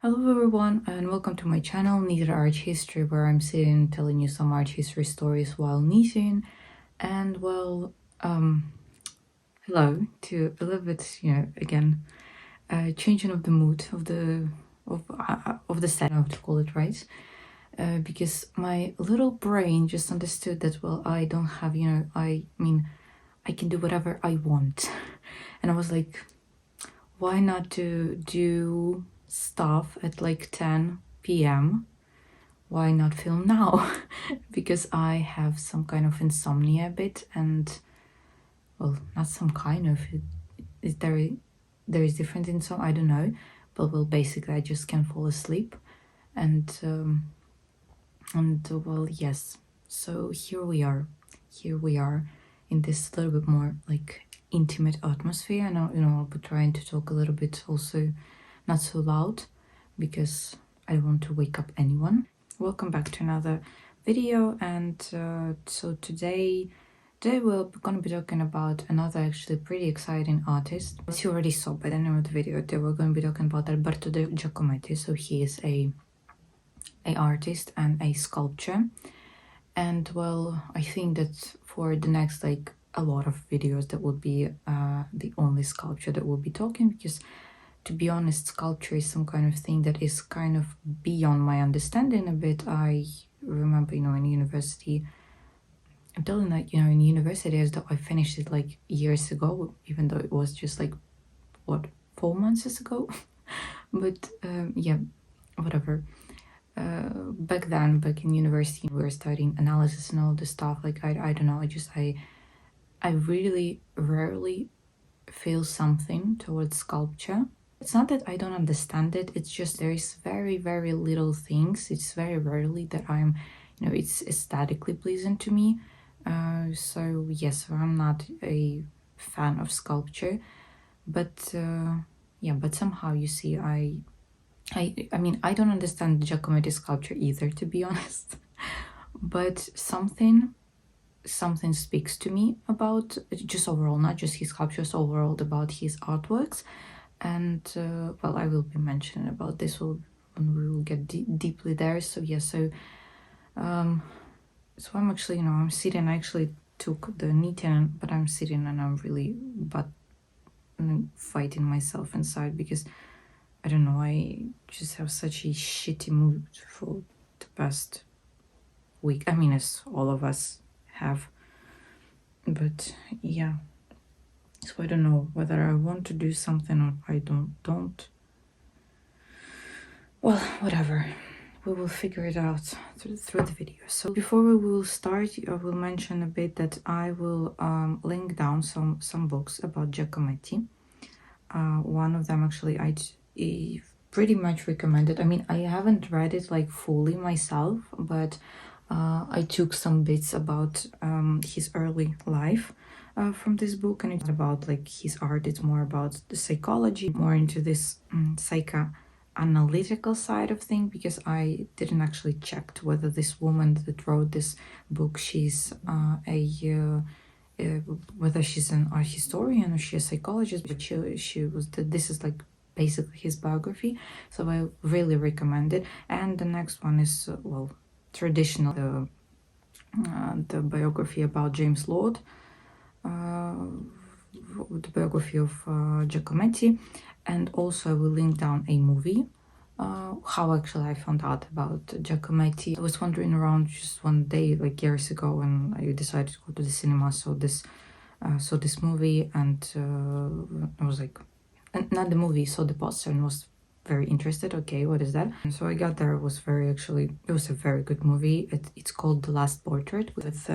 Hello everyone and welcome to my channel Knitted Art History, where I'm sitting telling you some art history stories while knitting. And well, hello to a little bit, again, changing of the mood of the set, I have to call it right, because my little brain just understood that, well, I don't have, I mean I can do whatever I want. And I was like, why not to do stuff at like 10 p.m.? Why not film now? Because I have some kind of insomnia a bit, and well, not some kind of, there is different insomnia, I don't know, but well, basically I just can't fall asleep. And well, yes, so here we are in this little bit more like intimate atmosphere. And I'll be trying to talk a little bit also not so loud, because I don't want to wake up anyone. Welcome back to another video. And so today we're gonna be talking about another actually pretty exciting artist. As you already saw by the name of the video, today we're going to be talking about Alberto Giacometti. So he is a artist and a sculptor. And well, I think that for the next like a lot of videos that will be the only sculpture that we'll be talking, because to be honest, sculpture is some kind of thing that is kind of beyond my understanding a bit. I remember, in university, I'm telling like, in university, as though I finished it like years ago, even though it was just like, what, 4 months ago? But yeah, whatever. Back then, back in university, we were studying analysis and all this stuff. Like, I don't know, I really rarely feel something towards sculpture. It's not that I don't understand it, it's just there is very, very little things. It's very rarely that I'm, it's aesthetically pleasing to me. So yes, I'm not a fan of sculpture, but yeah, but somehow you see, I mean, I don't understand Giacometti sculpture either, to be honest. But something speaks to me about just overall, not just his sculptures, overall about his artworks. And well, I will be mentioning about this when we will get deeply there. So yeah, so I'm actually, I'm sitting. I actually took the knitting, but I'm sitting and I'm really fighting myself inside, because I don't know, I just have such a shitty mood for the past week. I mean, as all of us have. But yeah, so I don't know whether I want to do something or I don't. Well, whatever. We will figure it out through the video. So before we will start, I will mention a bit that I will link down some books about Giacometti. One of them actually I pretty much recommended. I mean, I haven't read it like fully myself, but I took some bits about his early life from this book, and it's about like his art. It's more about the psychology, more into this psychoanalytical side of things, because I didn't actually check whether this woman that wrote this book, she's whether she's an art historian or she's a psychologist, but she was this is like basically his biography, so I really recommend it. And the next one is well, traditional, the biography about James Lord, the biography of Giacometti. And also I will link down a movie, how actually I found out about Giacometti. I was wandering around just one day like years ago, and I decided to go to the cinema, so this movie, and I was like, not the movie, saw the poster and was very interested. Okay, what is that? And so I got there. It was it was a very good movie. It's called The Last Portrait, with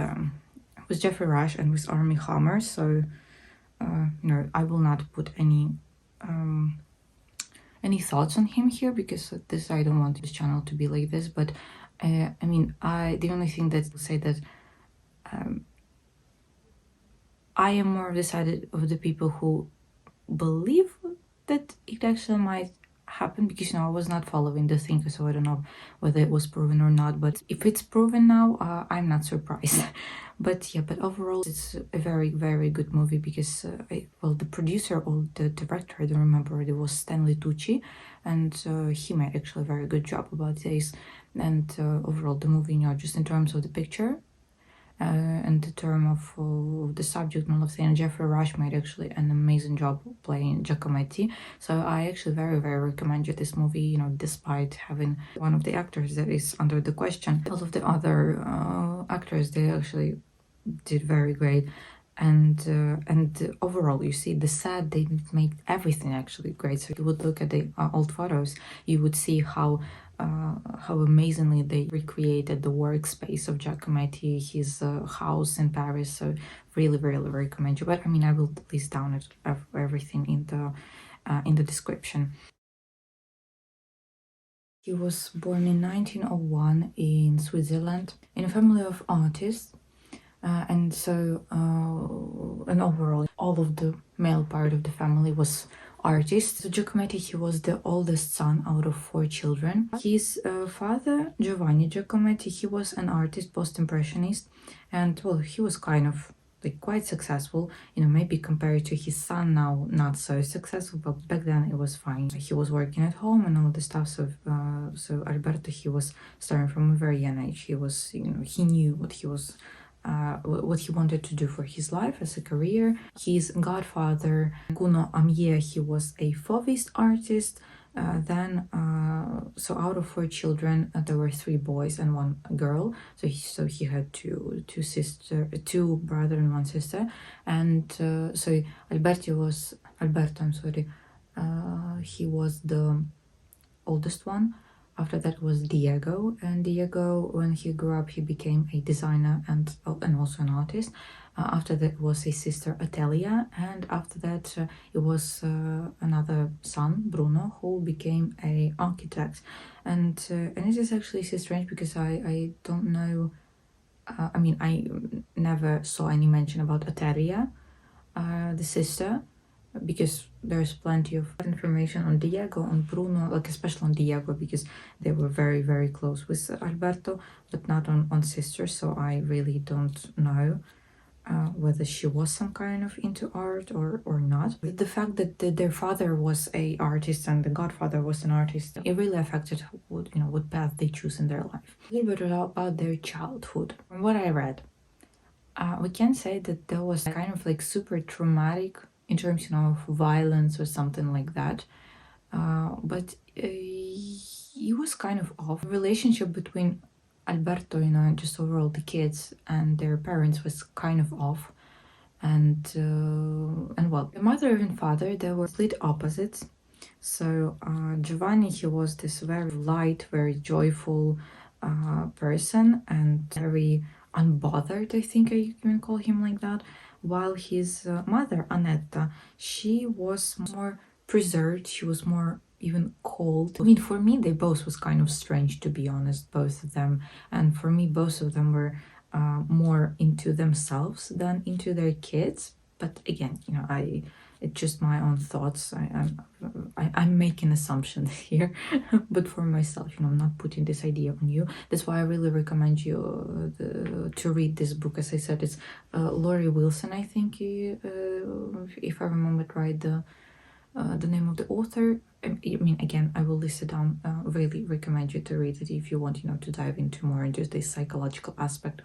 Jeffrey Rush and with Armie Hammer. So I will not put any thoughts on him here, because this, I don't want this channel to be like this. But I mean, the only thing that will say that I am more of the side of the people who believe that it actually might happened, because I was not following the thing, so I don't know whether it was proven or not. But if it's proven now, I'm not surprised. But yeah, but overall it's a very, very good movie, because well, the producer or the director, I don't remember, it was Stanley Tucci, and he made actually a very good job about this. And overall the movie, just in terms of the picture, and the term of the subject and all of that. And Jeffrey Rush made actually an amazing job playing Giacometti. So I actually very, very recommend you this movie, despite having one of the actors that is under the question. All of the other actors, they actually did very great. And overall, you see the set, they made everything actually great. So you would look at the old photos, you would see how amazingly they recreated the workspace of Giacometti, his house in Paris. So really, really recommend you. But I mean, I will list down everything in the description. He was born in 1901 in Switzerland in a family of artists. And overall, all of the male part of the family was artists. So Giacometti, he was the oldest son out of 4 children. His father, Giovanni Giacometti, he was an artist, post-impressionist, and well, he was kind of like quite successful, maybe compared to his son now, not so successful, but back then it was fine. He was working at home and all the stuff. So Alberto, he was starting from a very young age. He was, he knew what he was what he wanted to do for his life as a career. His godfather, Kuno Amye, he was a Fauvist artist. So out of 4 children, there were 3 boys and 1 girl. So he had two brother and 1 sister. And so Alberto, I'm sorry, he was the oldest one. After that was Diego, and Diego, when he grew up, he became a designer and also an artist. After that was his sister Atelia, and after that it was another son, Bruno, who became a architect. And it is actually so strange, because I don't know, I mean, I never saw any mention about Atelia, the sister, because there's plenty of information on Diego, on Bruno, like especially on Diego, because they were very, very close with Alberto, but not on sisters. So I really don't know whether she was some kind of into art or not. But the fact that their father was a artist and the godfather was an artist, it really affected what path they choose in their life. A little bit about their childhood. From what I read, we can say that there was kind of like super traumatic in terms, of violence or something like that. But he was kind of off. The relationship between Alberto, just overall the kids and their parents was kind of off. And well, the mother and father, they were split opposites. So Giovanni, he was this very light, very joyful person, and very unbothered, I think I can call him like that. While his mother, Annetta, she was more preserved, she was more even cold. I mean, for me, they both was kind of strange, to be honest, both of them. And for me, both of them were more into themselves than into their kids. But again, it's just my own thoughts. I'm making assumptions here, but for myself, I'm not putting this idea on you. That's why I really recommend you to read this book. As I said, it's Laurie Wilson, I think, if I remember right, the name of the author. I mean, again, I will list it down. Really recommend you to read it if you want, to dive into more into the psychological aspect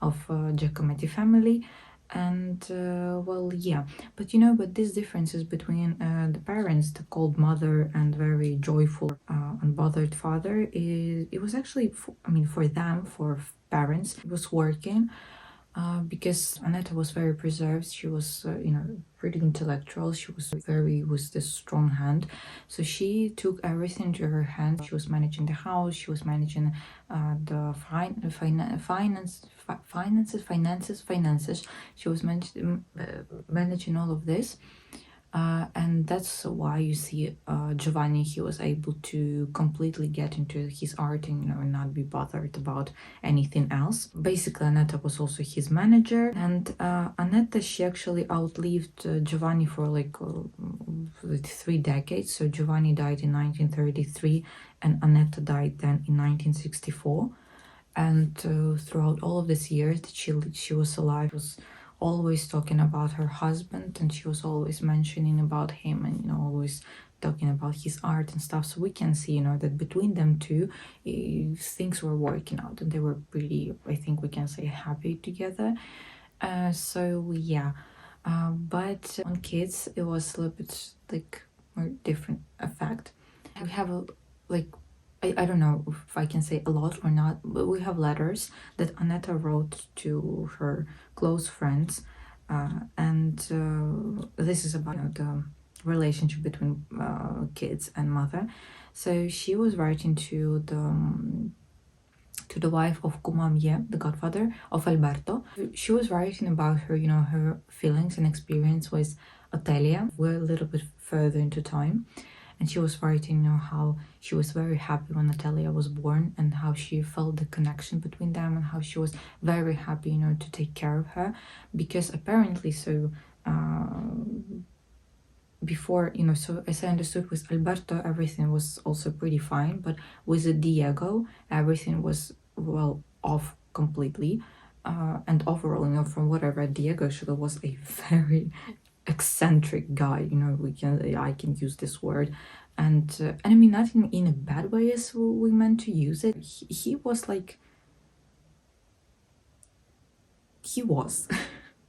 of Giacometti family. And well, yeah, but but these differences between the parents, the cold mother and very joyful unbothered father, it was actually for them, for parents, it was working. Because Annetta was very preserved, she was, pretty intellectual, she was with this strong hand. So she took everything to her hand. She was managing the house, she was managing the finances. She was managing all of this. And that's why you see Giovanni, he was able to completely get into his art and, not be bothered about anything else. Basically, Annetta was also his manager, and Annetta, she actually outlived Giovanni for like 3 decades. So Giovanni died in 1933 and Annetta died then in 1964. And throughout all of these years that she was alive, was always talking about her husband, and she was always mentioning about him, and always talking about his art and stuff. So we can see, that between them two, things were working out, and they were pretty, I think we can say, happy together. So yeah, but on kids, it was a little bit like more different effect. We have a like I don't know if I can say a lot or not, but we have letters that Annetta wrote to her close friends, and this is about the relationship between kids and mother. So she was writing to the wife of Kumamye, the godfather of Alberto. She was writing about her, her feelings and experience with Otelia. We're a little bit further into time. And she was writing, how she was very happy when Natalia was born, and how she felt the connection between them, and how she was very happy, to take care of her, because apparently, so before, so as I understood, with Alberto, everything was also pretty fine, but with Diego, everything was, well, off completely. And overall, from what I read, Diego actually was a very eccentric guy, I can use this word, and I mean, not in a bad way as we meant to use it. He was like, he was.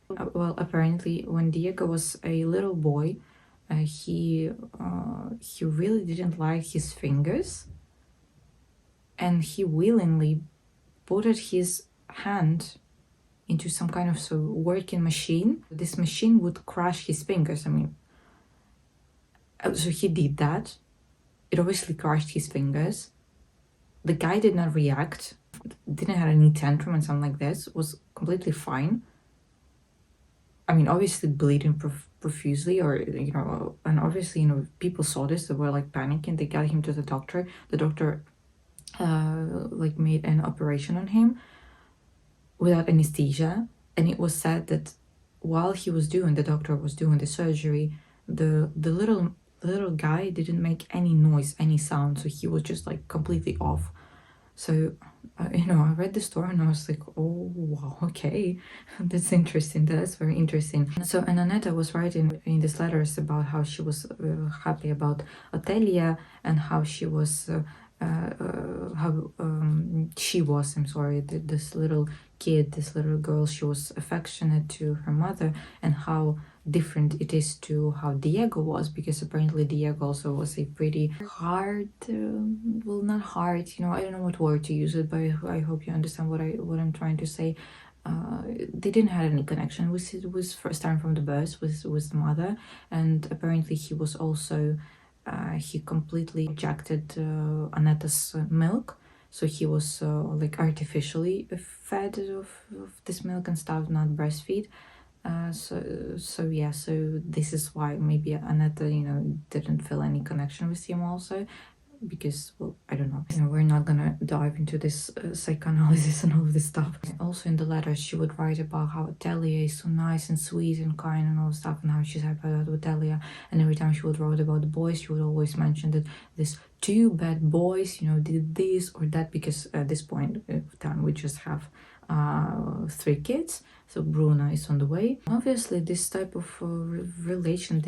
Well, apparently when Diego was a little boy, he really didn't like his fingers, and he willingly put his hand into some kind of working machine. This machine would crush his fingers. I mean, so he did that. It obviously crushed his fingers. The guy did not react, didn't have any tantrum and something like this, was completely fine. I mean, obviously bleeding profusely, or, and obviously, people saw this, they were like panicking, they got him to the doctor. The doctor like made an operation on him without anesthesia, and it was said that while the doctor was doing the surgery, the little guy didn't make any noise, any sound, so he was just like completely off. So I read the story and I was like, oh wow, okay, that's interesting, that's very interesting. So, and Annetta was writing in these letters about how she was happy about Otelia, and how she was I'm sorry, this little kid, this little girl, she was affectionate to her mother, and how different it is to how Diego was, because apparently Diego also was a pretty hard, well, not hard, I don't know what word to use it, but I hope you understand what I'm trying to say. They didn't have any connection with it, was first time from the birth with the mother, and apparently he was also he completely rejected Annetta's milk, so he was like artificially fed of this milk and stuff, not breastfeed. So yeah, so this is why maybe Annetta, didn't feel any connection with him also, because, well, I don't know. We're not gonna dive into this psychoanalysis and all of this stuff. Also in the letters, she would write about how Otelia is so nice and sweet and kind and all stuff, and how she's happy about Otelia. And every time she would write about the boys, she would always mention that these two bad boys, did this or that, because at this point of time we just have 3 kids. So Bruna is on the way. Obviously, this type of relation,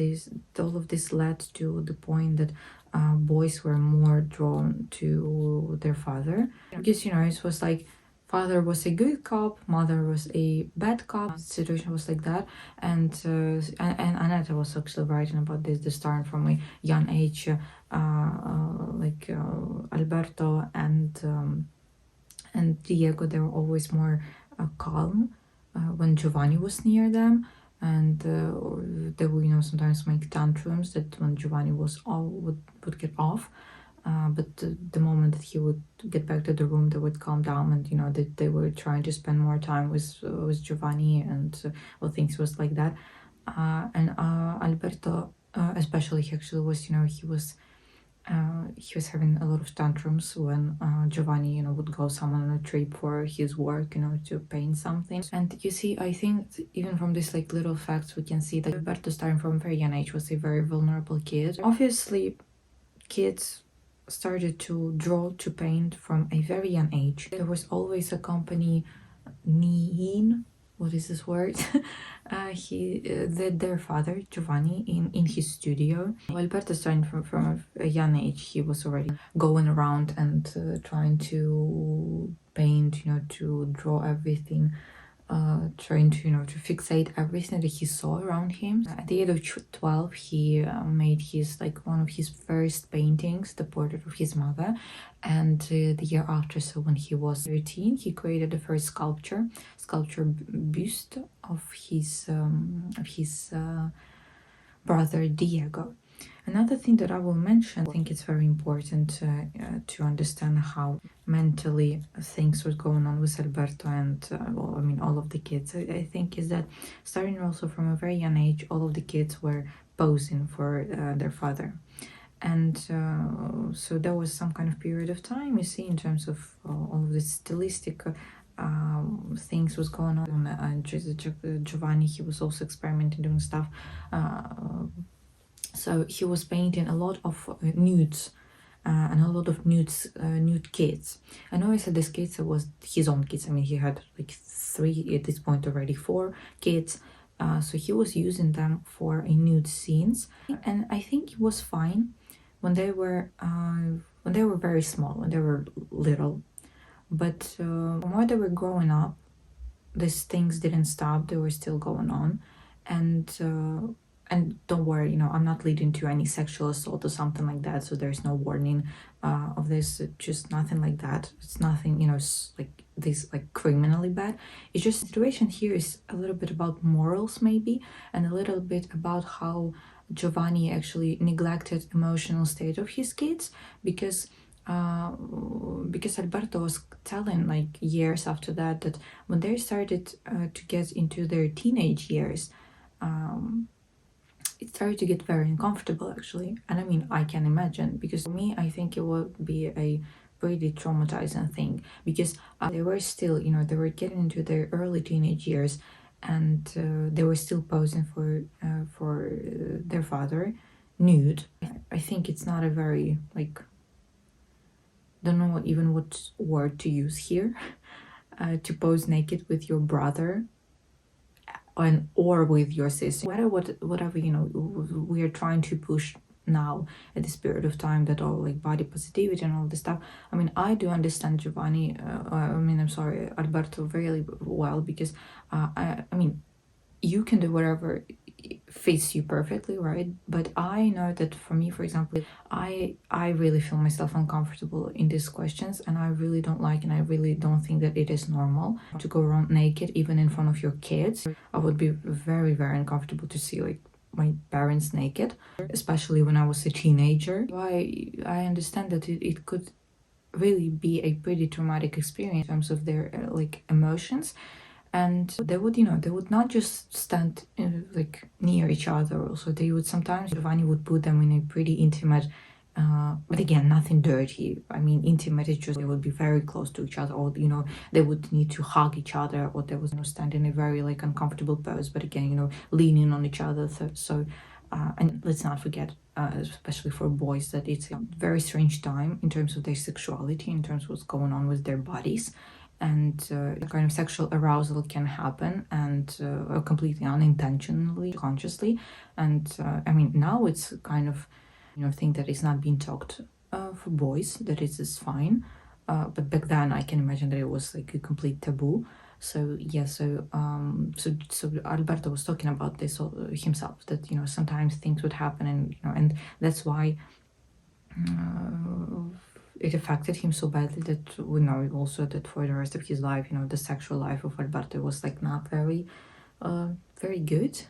all of this led to the point that boys were more drawn to their father, because it was like father was a good cop, mother was a bad cop. The situation was like that, and Annetta was actually writing about this starting from a young age, like Alberto and Diego, they were always more calm when Giovanni was near them, and they would sometimes make tantrums that when Giovanni was would get off, but the moment that he would get back to the room, they would calm down, and they were trying to spend more time with Giovanni, and well, things was like that. And Alberto Especially he actually was, he was having a lot of tantrums when Giovanni, would go someone on a trip for his work, to paint something. And you see, I think even from these like little facts, we can see that Alberto, starting from a very young age, was a very vulnerable kid. Obviously, kids started to draw, to paint from a very young age. There was always a company, what is this word? Their father Giovanni in his studio. Alberto, starting from a young age, he was already going around and trying to paint, to draw everything, trying to to fixate everything that he saw around him. At the age of 12, he made his one of his first paintings, the portrait of his mother. And the year after, so when he was 13, he created the first sculpture buste of his brother Diego. Another thing that I will mention, I think it's very important to understand how mentally things were going on with Alberto and, all of the kids, I think, is that starting also from a very young age, all of the kids were posing for their father. And so there was some kind of period of time, you see, in terms of all of the stylistic things was going on. And Giovanni, he was also experimenting doing stuff. So he was painting a lot of nudes and a lot of nude kids. I know I said this kids was his own kids. I mean, he had like 3 at this point already, 4 kids. So he was using them for nude scenes, and I think it was fine when they were very small, when they were little. But the more they were growing up, these things didn't stop. They were still going on, and don't worry, I'm not leading to any sexual assault or something like that, so there's no warning of this, just nothing like that. It's nothing, like this, like criminally bad. It's just the situation here is a little bit about morals maybe, and a little bit about how Giovanni actually neglected emotional state of his kids, because Alberto was telling like years after that when they started to get into their teenage years, it started to get very uncomfortable actually. And I mean, I can imagine, because for me, I think it would be a pretty traumatizing thing, because they were still, they were getting into their early teenage years, and they were still posing for their father nude. I think it's not a very, like, don't know even what word to use here, to pose naked with your brother or with your sister. Whatever we are trying to push now at this period of time, that all like body positivity and all this stuff. I mean, I do understand Giovanni, Alberto really well, because I mean, you can do whatever fits you perfectly, right? But I know that for me, for example, I really feel myself uncomfortable in these questions, and I really don't like, and I really don't think that it is normal to go around naked even in front of your kids. I would be very, very uncomfortable to see like my parents naked, especially when I was a teenager. I understand that it could really be a pretty traumatic experience in terms of their like emotions. And they would not just stand like near each other. Also, they would sometimes, Giovanni would put them in a pretty intimate, but again, nothing dirty. I mean, intimate is just they would be very close to each other, or they would need to hug each other, or they was stand in a very like uncomfortable pose, but again, leaning on each other. So and let's not forget, especially for boys, that it's a very strange time in terms of their sexuality, in terms of what's going on with their bodies. And kind of sexual arousal can happen, and completely unintentionally, consciously. And I mean, now it's kind of thing that is not being talked for boys, that is fine. But back then, I can imagine that it was like a complete taboo. So yeah, so Alberto was talking about this himself, that sometimes things would happen, and and that's why it affected him so badly, that we know also that for the rest of his life, the sexual life of Alberto was like not very good.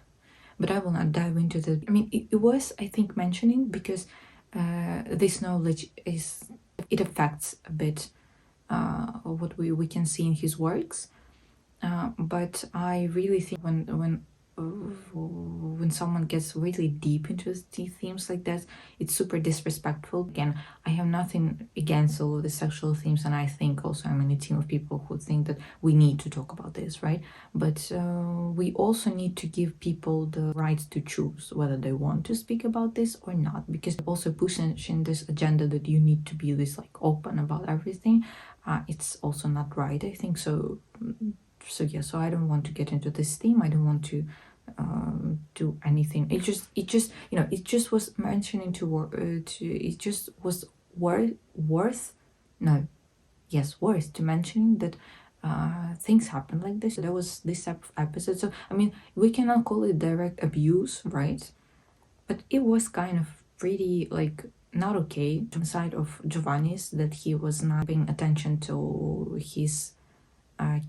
But I will not dive into that. I mean, it was, I think, mentioning, because this knowledge it affects a bit what we can see in his works. But I really think when when someone gets really deep into these themes like that, it's super disrespectful. Again, I have nothing against all of the sexual themes, and I think also I'm in a team of people who think that we need to talk about this, right? But we also need to give people the right to choose whether they want to speak about this or not, because also pushing this agenda that you need to be this like open about everything, it's also not right, I think. So yeah, so I don't want to get into this theme. I don't want to do anything. It just was mentioning it just was worth no, yes, worth to mention that things happen like this. There was this type of episode. So I mean, we cannot call it direct abuse, right? But it was kind of pretty like not okay from the side of Giovanni's, that he was not paying attention to his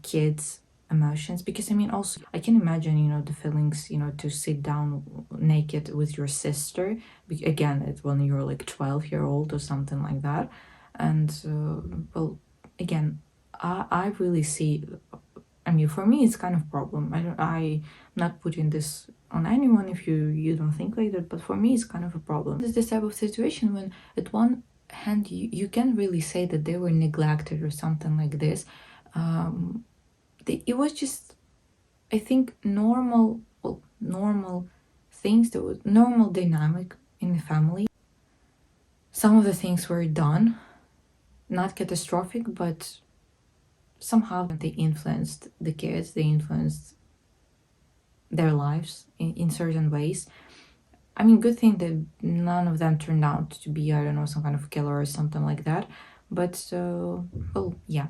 kids' emotions. Because I mean, also I can imagine, the feelings, to sit down naked with your sister. Again, it's when you're like 12-year-old or something like that. And well, again, I really see. I mean, for me, it's kind of problem. I'm not putting this on anyone if you don't think like that. But for me, it's kind of a problem. It's this type of situation when, at one hand, you can really say that they were neglected or something like this. It was just, I think, normal things. There was normal dynamic in the family. Some of the things were done, not catastrophic, but somehow they influenced the kids. They influenced their lives in certain ways. I mean, good thing that none of them turned out to be, I don't know, some kind of killer or something like that. But well, yeah.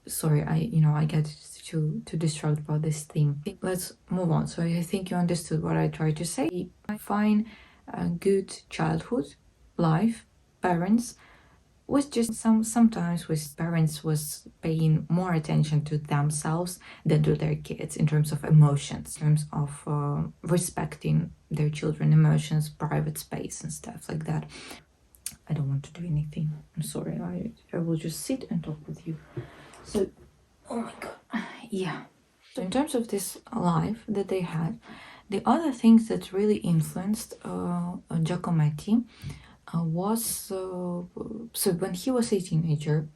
Sorry, I get too distraught about this theme. Let's move on. So I think you understood what I tried to say. I find a good childhood life, parents was just sometimes with parents was paying more attention to themselves than to their kids in terms of emotions, in terms of respecting their children emotions, private space and stuff like that. I don't want to do anything. I'm sorry. I will just sit and talk with you. So, oh my god, yeah. So in terms of this life that they had, the other things that really influenced Giacometti was so when he was a teenager,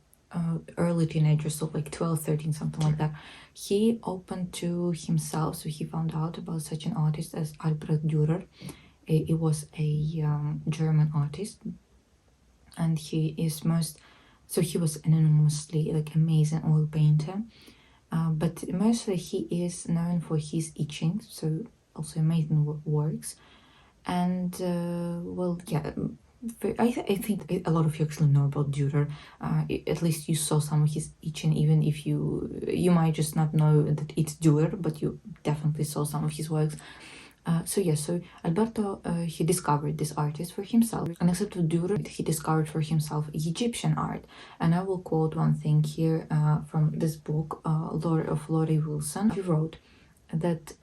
early teenager, so like 12, 13, something like that, he opened to himself. So he found out about such an artist as Albert Dürer. It was a German artist, and he was an enormously like amazing oil painter, but mostly he is known for his etching, so also amazing works. And well, yeah, I think a lot of you actually know about Dürer. At least you saw some of his etching, even if you might just not know that it's Dürer, but you definitely saw some of his works. So Alberto, he discovered this artist for himself, and except for Dürer, he discovered for himself Egyptian art. And I will quote one thing here from this book, Laurie Wilson. She wrote that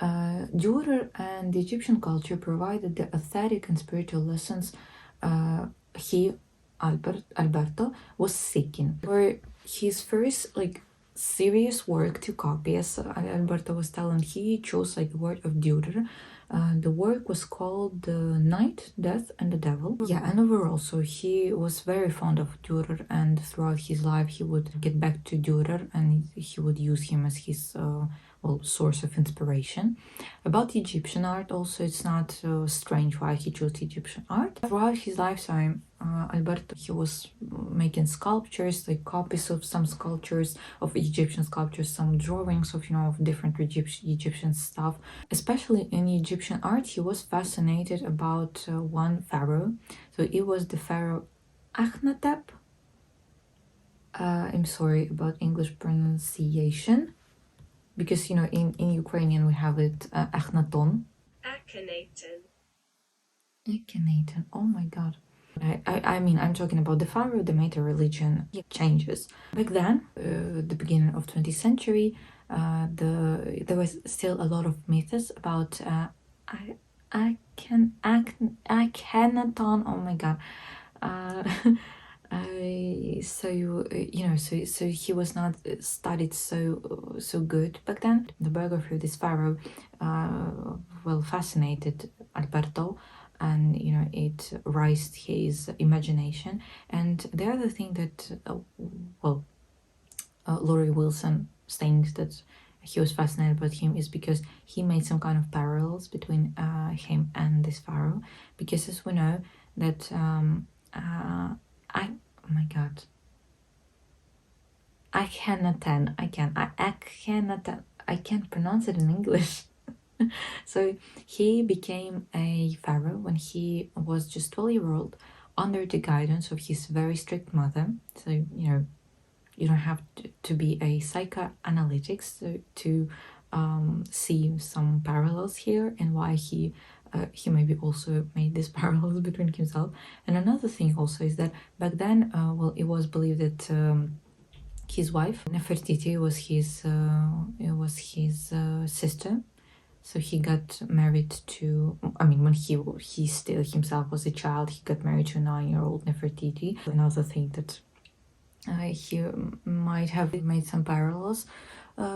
Dürer and the Egyptian culture provided the aesthetic and spiritual lessons Alberto, was seeking. For his first serious work to copy, as Alberto was telling, he chose the word of Dürer. The work was called The Night, Death and the Devil. Yeah, and overall, so he was very fond of Dürer, and throughout his life he would get back to Dürer and he would use him as his source of inspiration. About Egyptian art also, it's not strange why he chose Egyptian art. Throughout his lifetime, Alberto, he was making sculptures, like copies of some sculptures, of Egyptian sculptures, some drawings of different Egyptian stuff. Especially in Egyptian art, he was fascinated about one pharaoh. So it was the pharaoh Akhenaten. I'm sorry about English pronunciation, because in Ukrainian we have it Akhenaton. Akhenaten. Oh my god. I mean, I'm talking about the pharaoh, the meta religion changes. Back then, the beginning of 20th century, there was still a lot of myths about Akhenaton. Oh my god. So he was not studied so good back then. The biography of this pharaoh, fascinated Alberto, and it raised his imagination. And the other thing that, Laurie Wilson thinks that he was fascinated by him is because he made some kind of parallels between him and this pharaoh. Because as we know that oh my god, I can't pronounce it in English. So he became a pharaoh when he was just 12-year old under the guidance of his very strict mother. So you don't have to be a psychoanalytic to see some parallels here, and why he maybe also made these parallels between himself. And another thing also is that back then, it was believed that his wife Nefertiti was his sister. So he got married to, when he still himself was a child, he got married to a 9-year-old Nefertiti. Another thing that he might have made some parallels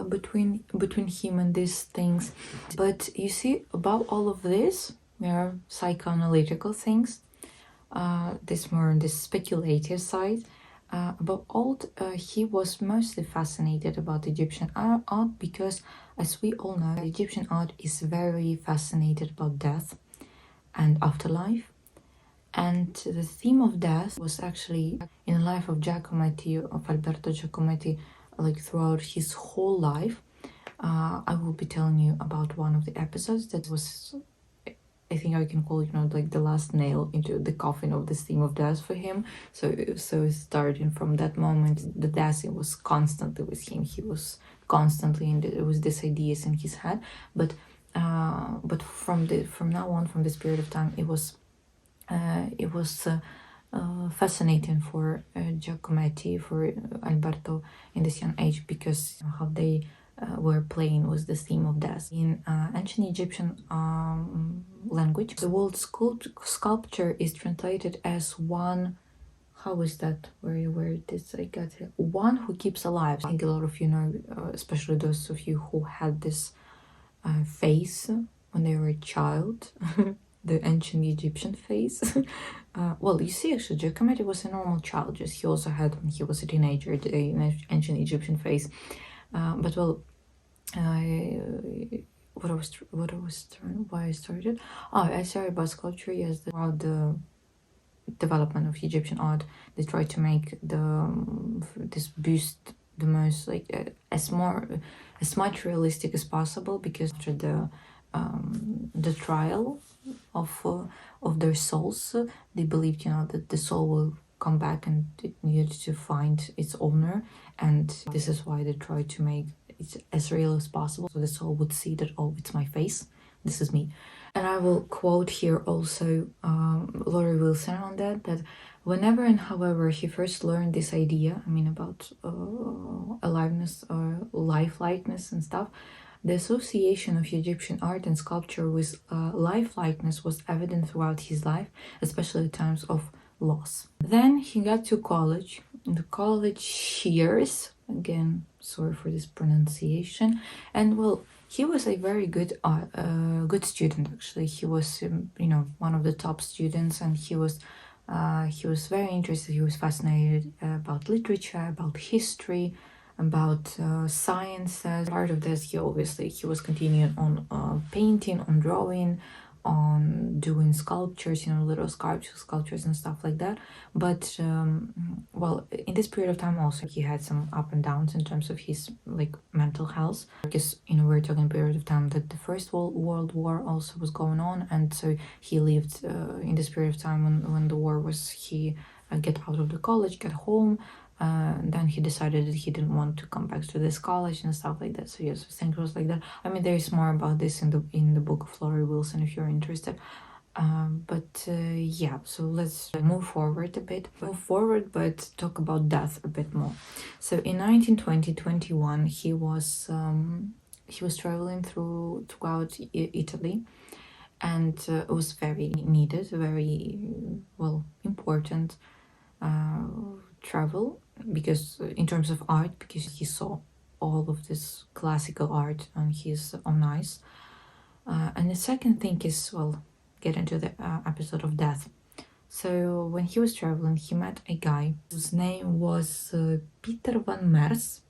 between him and these things. But you see, about all of this, there are psychoanalytical things, this more on the speculative side. About old, he was mostly fascinated about Egyptian art because, as we all know, Egyptian art is very fascinated about death and afterlife. And the theme of death was actually in the life of Alberto Giacometti, like throughout his whole life. I will be telling you about one of the episodes that was, I think I can call it, like the last nail into the coffin of this theme of death for him. So starting from that moment, the death was constantly with him. He was constantly it was these ideas in his head. But from now on, from this period of time, it was fascinating for Giacometti, for Alberto in this young age, because how they were playing with the theme of death. In ancient Egyptian language, the word sculpture is translated as one. How is that? Where it is? I got it. One who keeps alive. I think a lot of you know, especially those of you who had this face when they were a child. The ancient Egyptian face. You see, actually, Giacometti was a normal child. Just he also had, when he was a teenager, the ancient Egyptian face. Why I started? I started about sculpture. Yes, throughout the development of Egyptian art, they tried to make this buste the most as much realistic as possible, because after the trial of their souls, they believed that the soul will come back and it needed to find its owner, and this is why they tried to make it as real as possible, so the soul would see that, oh, it's my face, this is me. And I will quote here also Laurie Wilson on that whenever and however he first learned this idea, about aliveness or lifelikeness and stuff, the association of Egyptian art and sculpture with lifelikeness was evident throughout his life, especially at times of loss. Then he got to college. In the college years, again, sorry for this pronunciation, and he was a very good student. Actually, he was one of the top students, and he was very interested. He was fascinated about literature, about history, about sciences. Part of this, he was continuing on painting, on drawing, on doing sculptures, little sculptures and stuff like that. But in this period of time also, he had some up and downs in terms of his mental health, because we're talking a period of time that the First World War also was going on, and so he lived in this period of time when the war was. He get out of the college, get home. Then he decided that he didn't want to come back to this college and stuff like that. So yes, I think it was like that. There is more about this in the book of Laurie Wilson if you're interested. Yeah, so let's move forward a bit. But talk about death a bit more. So in 1920-21, he was traveling throughout Italy, and it was very needed, very important travel, because in terms of art, because he saw all of this classical art on his own eyes. And the second thing is, well, get into the episode of death. So when he was traveling, he met a guy whose name was Peter van Mers.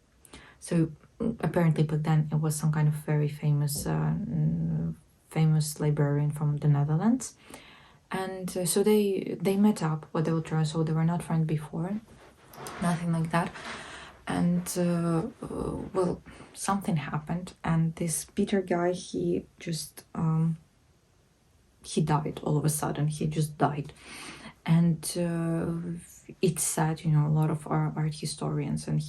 So apparently back then it was some kind of very famous librarian from the Netherlands. And so they met up while they were traveling, so they were not friends before, nothing like that. And well, something happened, and this Peter guy, he just he died all of a sudden. He just died. And it's sad, you know, a lot of our art historians and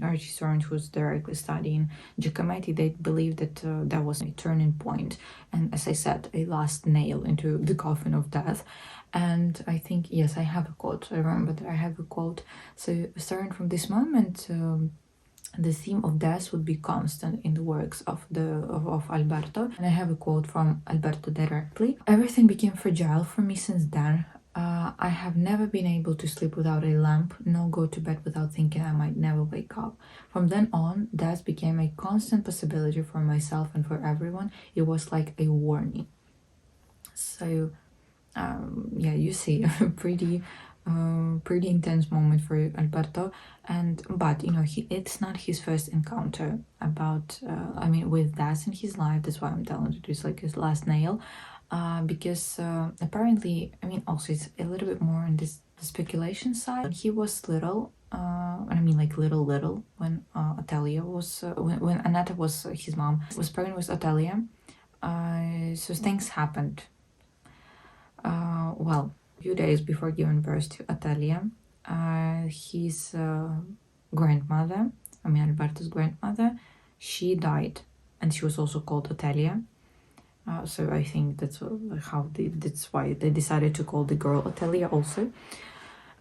art historians who's directly studying Giacometti, they believe that that was a turning point, and as I said, a last nail into the coffin of death. And I think, yes, I have a quote. I remember that I have a quote. So starting from this moment, the theme of death would be constant in the works of Alberto. And I have a quote from Alberto directly. Everything became fragile for me since then. I have never been able to sleep without a lamp, nor go to bed without thinking I might never wake up. From then on, death became a constant possibility for myself and for everyone. It was like a warning. So, yeah, you see, pretty intense moment for Alberto. But you know, it's not his first encounter about with death in his life. That's why I'm telling you it's like his last nail, because apparently, also it's a little bit more on this the speculation side. When he was little, like little when Atalia was when Anata was his mom was pregnant with Atalia, so things happened. Well, a few days before giving birth to Atalia, his grandmother, Alberto's grandmother, she died, and she was also called Atalia. So I think that's that's why they decided to call the girl Atalia also.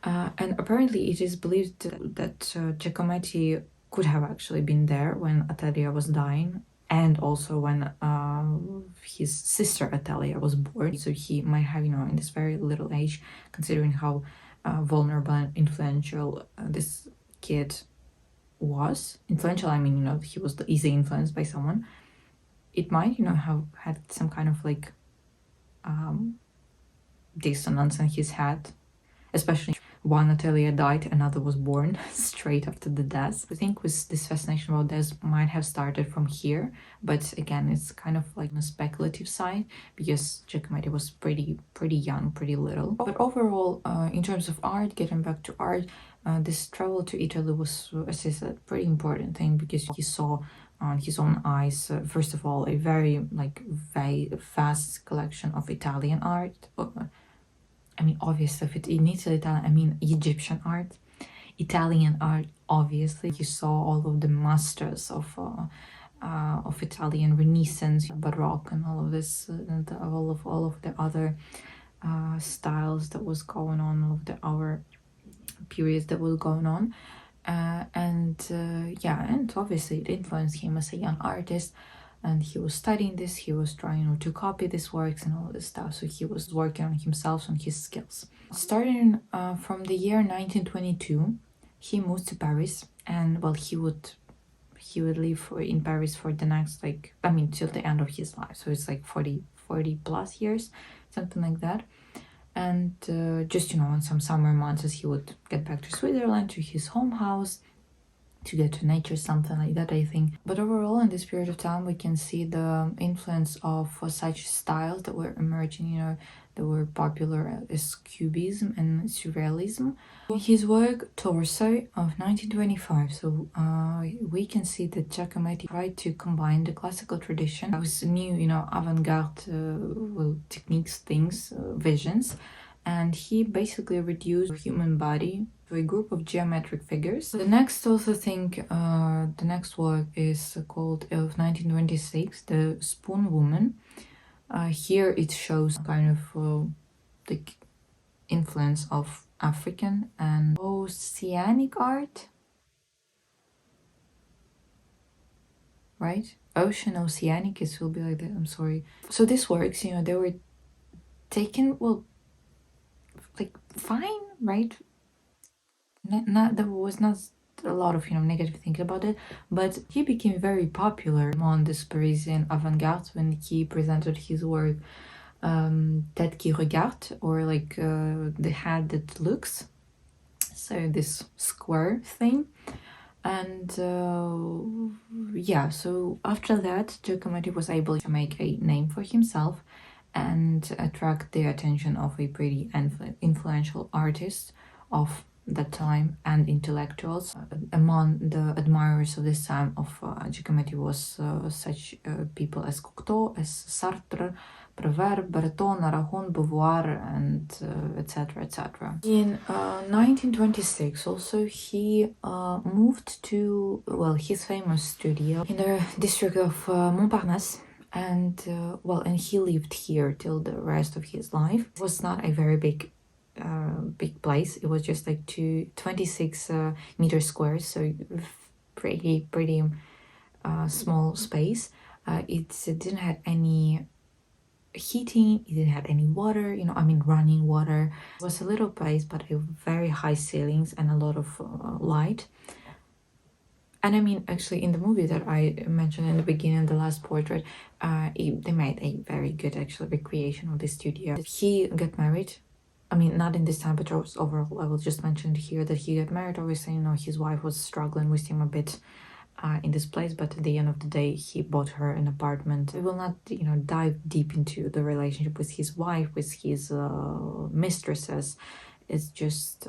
And apparently it is believed that Giacometti could have actually been there when Atalia was dying, and also when his sister Atalia was born. So he might have, in this very little age, considering how vulnerable and influential this kid was. Influential, he was easily influenced by someone. It might, have had some kind of like dissonance in his head, especially one Natalia died, another was born straight after the death. I think with this fascination about death might have started from here, but again, it's kind of like on a speculative side because Giacometti was pretty young, pretty little. But overall, in terms of art, getting back to art, this travel to Italy was, as I said, a pretty important thing because he saw on his own eyes, first of all, a very vast collection of Italian art. Obviously, if it needs Italian, Egyptian art, Italian art. Obviously, you saw all of the masters of Italian Renaissance, Baroque, and all of this, all of the other styles that was going on, all of the other periods that was going on, and obviously it influenced him as a young artist. And he was studying this, he was trying to copy these works and all this stuff. So he was working on himself, on his skills. Starting from the year 1922, he moved to Paris, and well, he would live in Paris for the next till the end of his life. So it's like 40 plus years, something like that. And just on some summer months, he would get back to Switzerland, to his home house, to get to nature, something like that, I think. But overall, in this period of time, we can see the influence of such styles that were emerging, that were popular as Cubism and Surrealism. His work, Torso, of 1925, so we can see that Giacometti tried to combine the classical tradition with new, avant-garde techniques, visions, and he basically reduced the human body to a group of geometric figures. The next the next work is called of 1926, The Spoon Woman. Here it shows kind of the influence of African and oceanic art, right? Oceanic, it will be like that, I'm sorry. So these works, they were taken, like fine, right? There was not a lot of negative thinking about it, but he became very popular among this Parisian avant-garde when he presented his work, Tête qui regarde, or like the head that looks, so this square thing. And yeah, so after that, Giacometti was able to make a name for himself and attract the attention of a pretty influential artist of that time and intellectuals. Among the admirers of this time of Giacometti was such people as Cocteau, as Sartre, Prévert, Breton, Aragon, Beauvoir, and etc. etc. In 1926, also he moved to, well, his famous studio in the district of Montparnasse, and and he lived here till the rest of his life. It was not a very big place. It was just like 26 meters square, so pretty small space. It didn't have any heating, it didn't have any water, I mean running water. It was a little place, but a very high ceilings and a lot of light. And I mean, actually, in the movie that I mentioned in the beginning, the last portrait, they made a very good actual recreation of the studio. He got married. I mean, not in this time, but overall, I will just mention here that he got married. Obviously, his wife was struggling with him a bit in this place, but at the end of the day, he bought her an apartment. We will not, dive deep into the relationship with his wife, with his mistresses. It's just,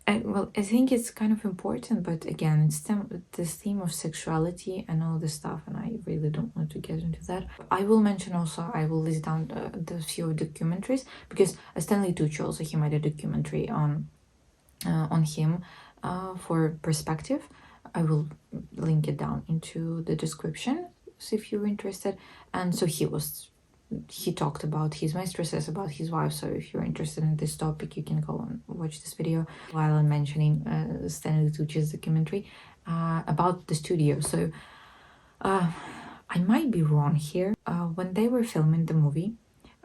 I think it's kind of important, but again, it's this theme of sexuality and all this stuff, and I really don't want to get into that. I will mention also, I will list down the few documentaries, because Stanley Tucci also, he made a documentary on him for Perspective. I will link it down into the description, so if you're interested. And so he talked about his mistresses, about his wife, so if you're interested in this topic, you can go and watch this video while I'm mentioning Stanley Tucci's documentary about the studio. So I might be wrong here. When they were filming the movie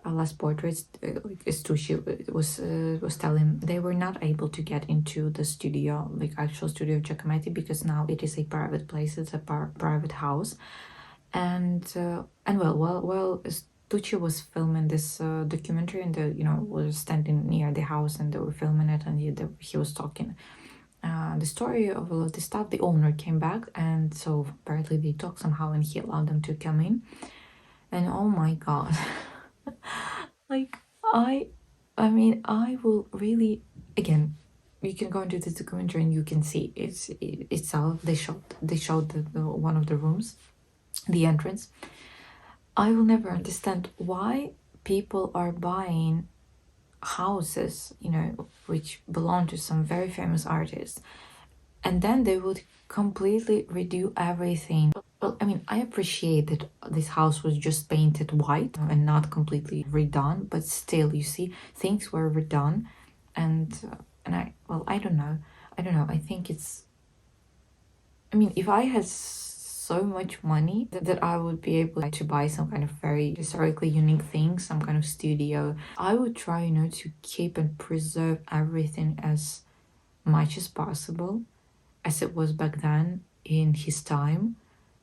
Last Portraits, like Tucci was telling, they were not able to get into the studio, like actual studio of Giacometti, because now it is a private place, it's a private house. And well, Tucci was filming this documentary, and was standing near the house, and they were filming it, and he was talking the story of all of this stuff. The owner came back, and so apparently they talked somehow, and he allowed them to come in. And oh my god, like I mean, I will really, again, you can go into the documentary and you can see itself. They showed the one of the rooms, the entrance. I will never understand why people are buying houses, which belong to some very famous artists, and then they would completely redo everything. Well, I mean, I appreciate that this house was just painted white and not completely redone, but still, you see, things were redone, and I don't know. I think it's. I mean, if I had so much money that I would be able to buy some kind of very historically unique thing, some kind of studio, I would try, to keep and preserve everything as much as possible, as it was back then in his time.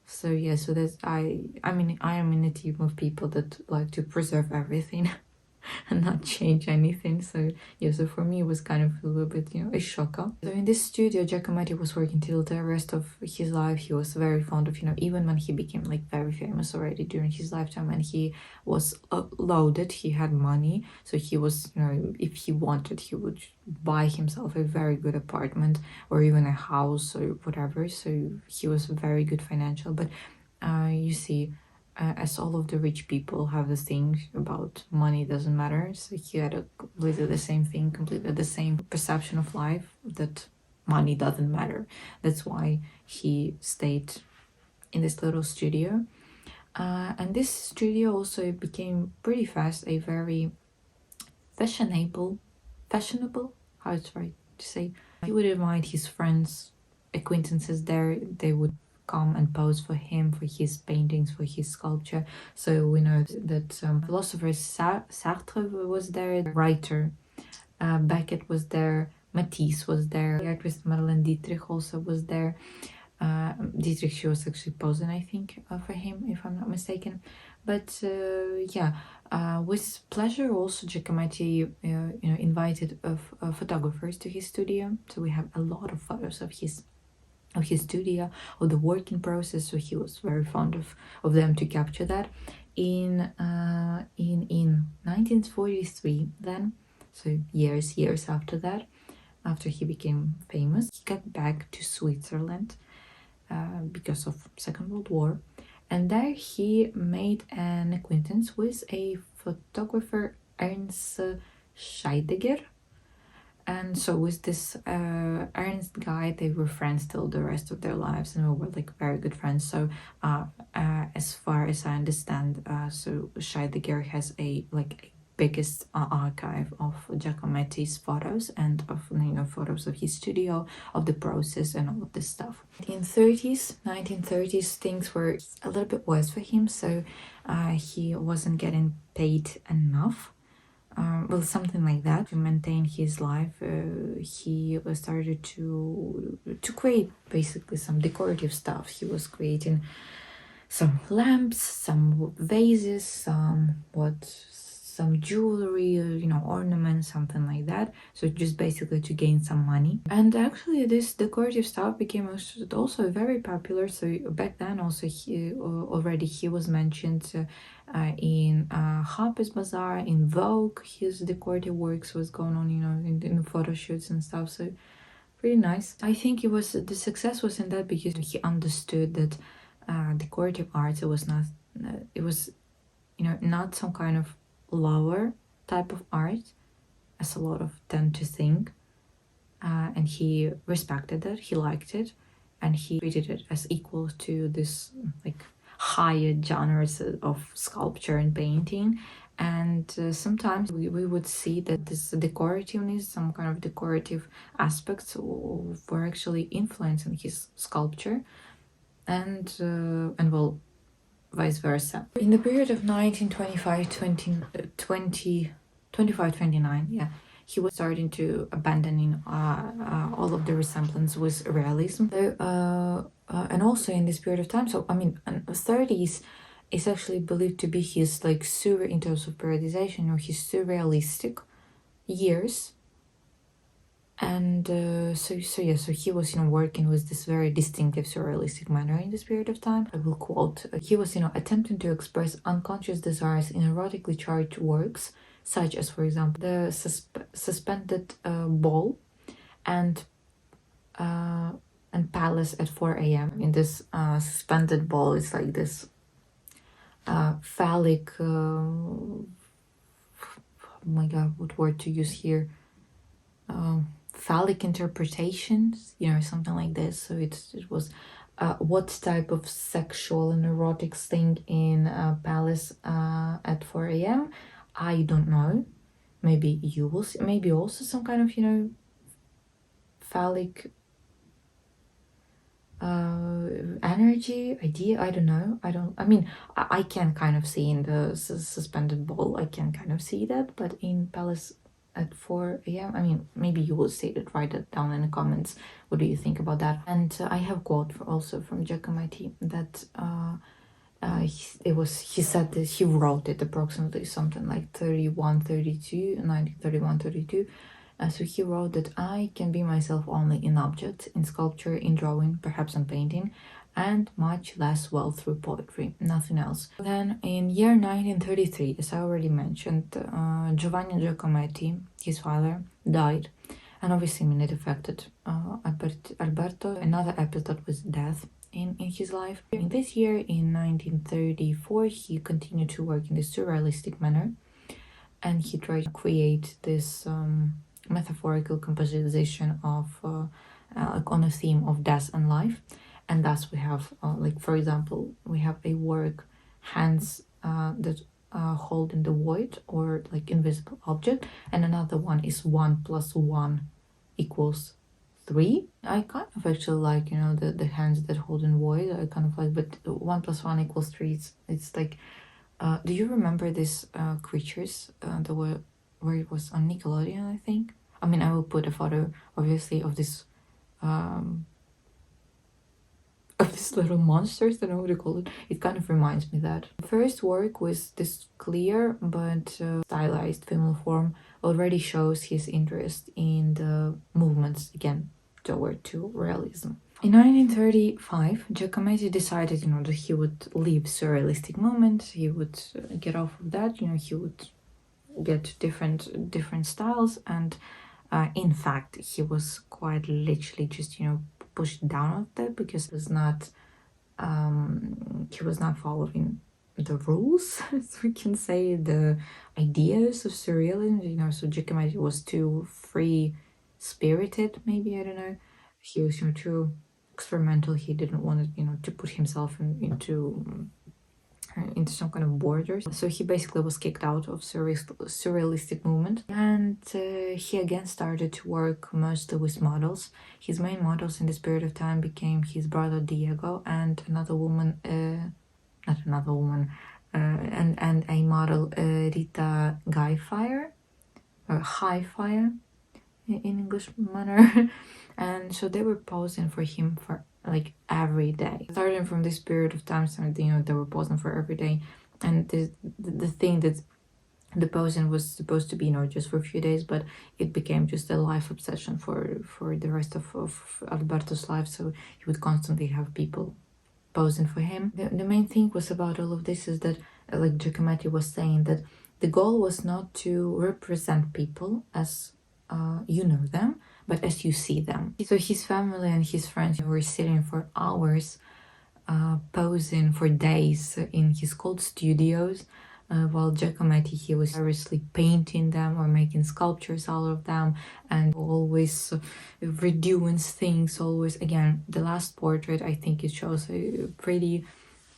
So yeah, so that's I mean, I am in a team of people that like to preserve everything and not change anything. So yeah, so for me it was kind of a little bit, a shocker. So in this studio, Giacometti was working till the rest of his life. He was very fond of, even when he became like very famous already during his lifetime, and he was loaded, he had money, so he was, if he wanted, he would buy himself a very good apartment or even a house or whatever. So he was very good financial, but you see, as all of the rich people have this thing about money doesn't matter, so he had completely the same thing, completely the same perception of life, that money doesn't matter. That's why he stayed in this little studio. And this studio also became pretty fast a very fashionable, how it's right to say. He would invite his friends, acquaintances there. They would come and pose for him, for his paintings, for his sculpture. So we know that philosopher Sartre was there, writer Beckett was there, Matisse was there, the artist Marlene Dietrich also was there. Dietrich, she was actually posing, I think, for him, if I'm not mistaken. But yeah, with pleasure also Giacometti invited photographers to his studio. So we have a lot of photos of his studio, of the working process. So he was very fond of them to capture that. In 1943 then, so years after that, after he became famous, he got back to Switzerland because of Second World War, and there he made an acquaintance with a photographer, Ernst Scheidegger. And so with this Ernst guy, they were friends till the rest of their lives, and we were like very good friends. So as far as I understand, so Scheidegger has a biggest archive of Giacometti's photos and of photos of his studio, of the process and all of this stuff. In 1930s, things were a little bit worse for him. So he wasn't getting paid enough. Well, something like that. To maintain his life, he started to create basically some decorative stuff. He was creating some lamps, some vases, some jewelry, ornaments, something like that. So just basically to gain some money. And actually this decorative stuff became also very popular. So back then also he was mentioned in Harper's Bazaar, in Vogue. His decorative works was going on, in photo shoots and stuff. So pretty nice. I think the success was in that because he understood that decorative art, it was not some kind of lower type of art, as a lot of tend to think, and he respected it, he liked it, and he treated it as equal to this higher genres of sculpture and painting. And sometimes we would see that this decorativeness, some kind of decorative aspects were actually influencing his sculpture, and well, vice versa. In the period of 1925-29, yeah, he was starting to abandoning all of the resemblance with realism. So, and also in this period of time, so I mean, 30s is actually believed to be his in terms of periodization, or his surrealistic years. And so he was working with this very distinctive surrealistic manner in this period of time. I will quote: he was attempting to express unconscious desires in erotically charged works, such as, for example, the suspended ball and Palace at 4 a.m. In this suspended ball, it's like this phallic oh my god, what word to use here, phallic interpretations, something like this. So it was what type of sexual and erotic thing in Palace at 4 a.m. I don't know. Maybe you will see. Maybe also some kind of phallic energy, idea. I don't know. I can kind of see in the suspended ball, I can kind of see that, but in Palace at 4 a.m. Maybe you will see it, write it down in the comments. What do you think about that? And I have a quote also from Giacometti that he said that he wrote it approximately something like 1931-32. So he wrote that I can be myself only in objects, in sculpture, in drawing, perhaps in painting, and much less well through poetry, nothing else. Then in year 1933, as I already mentioned, Giovanni Giacometti, his father, died, and obviously it affected Alberto. Another episode was death in his life. In this year, in 1934, he continued to work in this surrealistic manner, and he tried to create this metaphorical composition of on a theme of death and life. And thus we have for example, we have a work, hands that hold in the void, or invisible object, and another one is 1 + 1 = 3. I kind of actually like, you know, the hands that hold in void. I kind of like, but 1 + 1 = 3. It's like, do you remember these creatures that were where it was on Nickelodeon, I think? I mean, I will put a photo, obviously, of this um of these little monsters. I don't know what to call it. It kind of reminds me that. First work with this clear but stylized female form already shows his interest in the movements again toward to realism. In 1935, Giacometti decided, you know, that he would leave surrealistic movement. He would get off of that. You know, he would get different styles, and in fact, he was quite literally just, you know, pushed down of that because he was not following the rules, as we can say, the ideas of surrealism. You know, so Giacometti was too free spirited, maybe, I don't know. He was, you know, too experimental. He didn't want to, you know, to put himself into some kind of borders. So he basically was kicked out of surrealistic movement, and he again started to work mostly with models. His main models in this period of time became his brother Diego and another woman, not another woman, and a model, Rita Guyfire, or Highfire in English manner. And so they were posing for him for like every day. Starting from this period of time, so, you know, they were posing for every day. And the thing that the posing was supposed to be, you know, just for a few days, but it became just a life obsession for the rest of Alberto's life. So he would constantly have people posing for him. The main thing was about all of this is that, like Giacometti was saying, that the goal was not to represent people as you know them, but as you see them. So his family and his friends were sitting for hours, posing for days in his cold studios, while Giacometti, he was seriously painting them or making sculptures out of them, and always redoing things. Always, again, the last portrait, I think it shows a pretty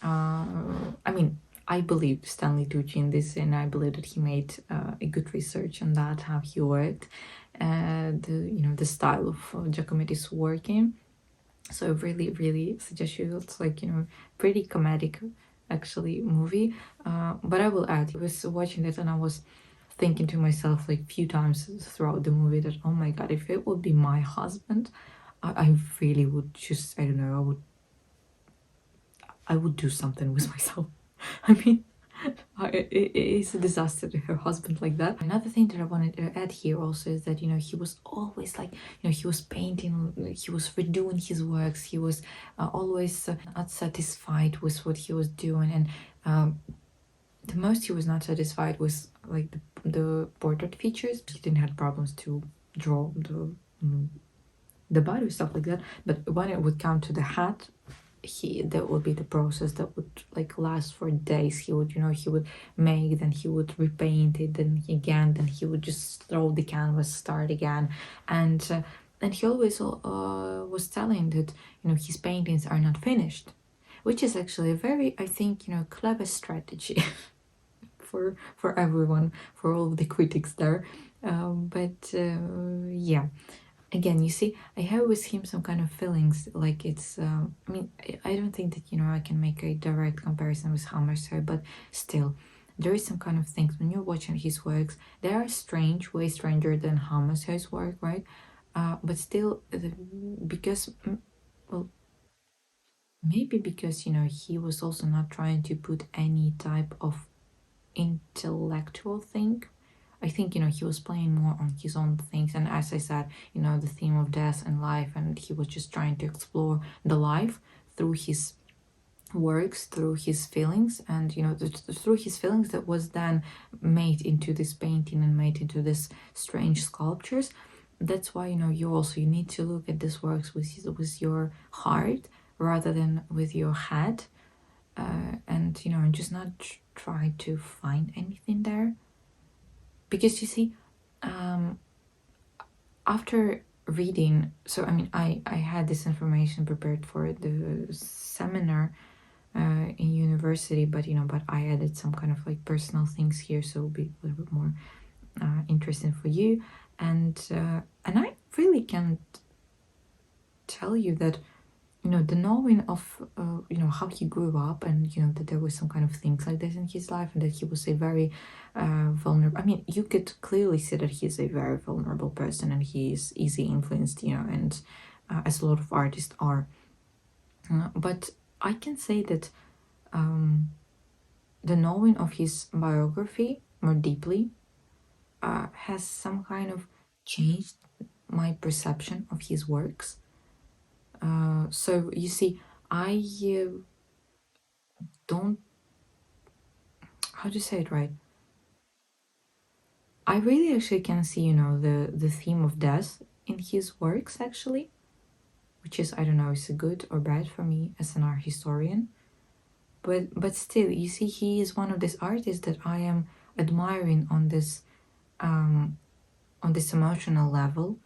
I mean, I believe Stanley Tucci in this, and I believe that he made a good research on that, how he worked, you know, the style of Giacometti's working. So I really suggest you. It's like, you know, pretty comedic, actually, movie. But I will add, I was watching it and I was thinking to myself like few times throughout the movie that, oh my god, if it would be my husband, I really would just, I don't know, I would do something with myself. I mean, it's a disaster to have a husband like that. Another thing that I wanted to add here also is that, you know, he was always like, you know, he was painting, he was redoing his works, he was always not satisfied with what he was doing, and the most he was not satisfied with like the portrait features. He didn't have problems to draw the body, stuff like that, but when it would come to the hat, that would be the process that would like last for days. He would, you know, he would make, then he would repaint it, then he would just throw the canvas, start again, and he always was telling that, you know, his paintings are not finished, which is actually a very, I think, you know, clever strategy for everyone, for all of the critics there. But yeah, again, you see, I have with him some kind of feelings, like it's I mean, I don't think that, you know, I can make a direct comparison with Hammershøi, but still there is some kind of things when you're watching his works, they are strange, way stranger than Hammershøi's work, right? But still, because well, maybe because, you know, he was also not trying to put any type of intellectual thing. I think, you know, he was playing more on his own things, and as I said, you know, the theme of death and life, and he was just trying to explore the life through his works, through his feelings, and, you know, through his feelings that was then made into this painting and made into this strange sculptures. That's why, you know, you need to look at these works with your heart rather than with your head, and, you know, just not try to find anything there. Because you see, after reading, so I mean, I had this information prepared for the seminar in university, but, you know, but I added some kind of like personal things here, so it'll be a little bit more interesting for you. And I really can't tell you that, the knowing of, how he grew up, and, that there was some kind of things like this in his life, and that he was a very vulnerable. I mean, you could clearly see that he's a very vulnerable person, and he is easy influenced, and as a lot of artists are. But I can say that the knowing of his biography more deeply has some kind of changed my perception of his works. So you see, I don't, how to say it right? I really actually can see, the theme of death in his works, actually, which is, I don't know, is it good or bad for me as an art historian. But still, you see, he is one of these artists that I am admiring on this emotional level,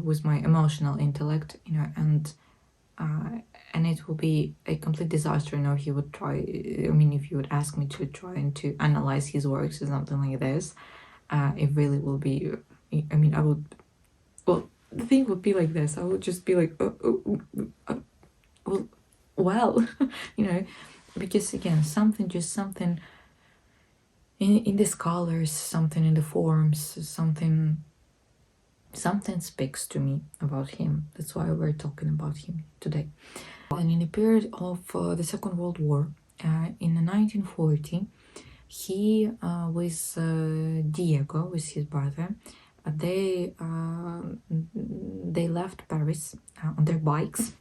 with my emotional intellect, and it will be a complete disaster, if he would try. I mean, if you would ask me to try and to analyze his works or something like this, it really will be. I mean, I would. Well, the thing would be like this. I would just be like, well, because again, something in the colors, something in the forms, something speaks to me about him. That's why we're talking about him today. And in the period of the Second World War, in 1940, he with Diego, with his brother, they left Paris on their bikes,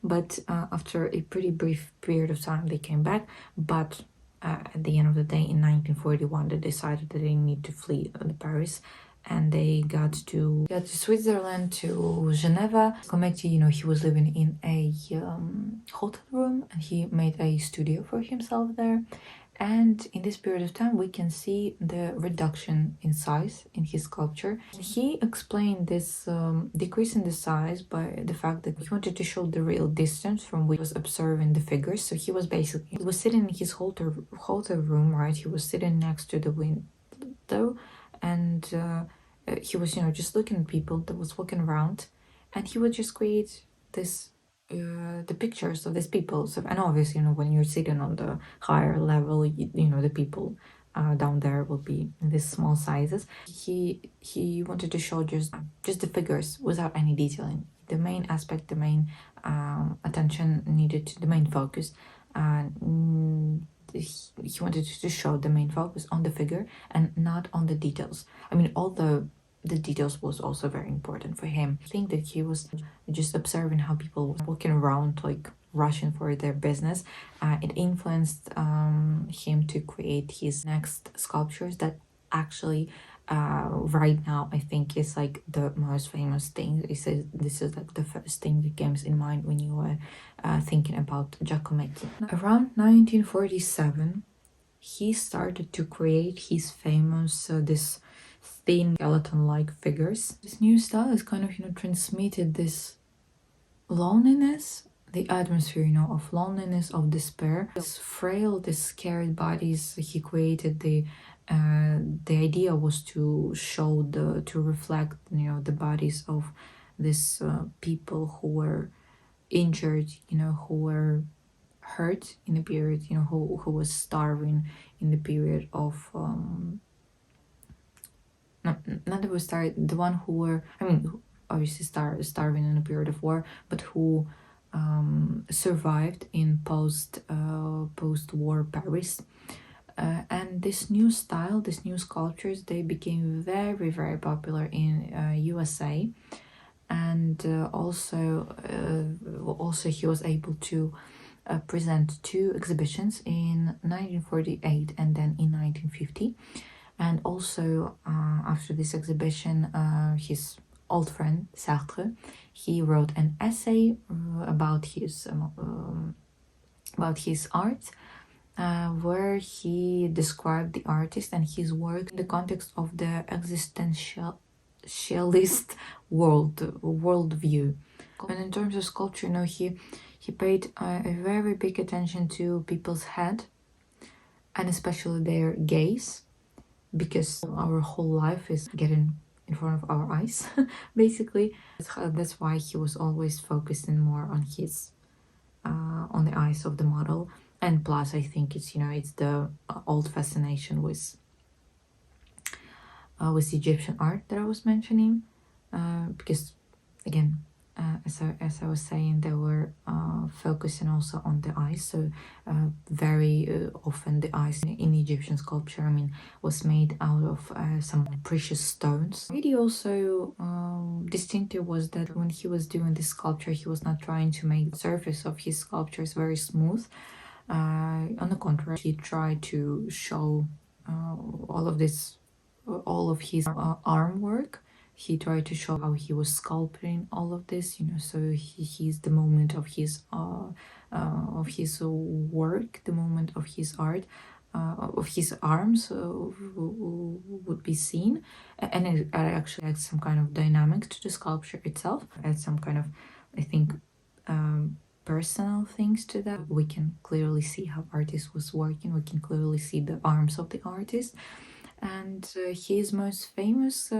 but after a pretty brief period of time they came back. But at the end of the day, in 1941, they decided that they need to flee Paris, and they got to Switzerland, to Geneva. Giacometti, he was living in a hotel room, and he made a studio for himself there. And in this period of time, we can see the reduction in size in his sculpture. He explained this decrease in the size by the fact that he wanted to show the real distance from which he was observing the figures. So he was sitting in his hotel room, right? He was sitting next to the window, and he was, just looking at people that was walking around, and he would just create this the pictures of these people. So, and obviously, when you're sitting on the higher level, the people down there will be in these small sizes. He wanted to show just the figures without any detailing. The main aspect, the main attention needed, the main focus. He wanted to show the main focus on the figure and not on the details. I mean, although the details was also very important for him. I think that he was just observing how people were walking around, like rushing for their business. It influenced him to create his next sculptures that actually right now I think is like the most famous thing. This is like the first thing that comes in mind when you are thinking about Giacometti. Around 1947, he started to create his famous this thin skeleton-like figures. This new style is kind of transmitted this loneliness, the atmosphere of loneliness, of despair. This frail, this scared bodies he created, the idea was to show to reflect the bodies of these people who were injured, who were hurt in the period, who was starving in the period of not that was the one who were, I mean, obviously starving in a period of war, but who survived in post-war Paris. And this new style, these new sculptures, they became very, very popular in USA. And also he was able to present two exhibitions in 1948 and then in 1950. And also after this exhibition, his old friend Sartre, he wrote an essay about his art, where he described the artist and his work in the context of the existentialist worldview. And in terms of sculpture, he paid a very big attention to people's head, and especially their gaze, because our whole life is getting in front of our eyes, basically. That's why he was always focusing more on his on the eyes of the model. And plus, I think it's, you know, it's the old fascination with Egyptian art that I was mentioning, because again, as I was saying, they were focusing also on the eyes. So very often the eyes in Egyptian sculpture, I mean, was made out of some precious stones. Really also distinctive was that when he was doing this sculpture, he was not trying to make the surface of his sculptures very smooth. On the contrary, he tried to show all of this, all of his arm work. He tried to show how he was sculpting all of this, you know. So he's the moment of his work, the moment of his art, of his arms would be seen, and it actually adds some kind of dynamic to the sculpture itself. Adds some kind of, I think, personal things to that. We can clearly see how artist was working. We can clearly see the arms of the artist, and his most famous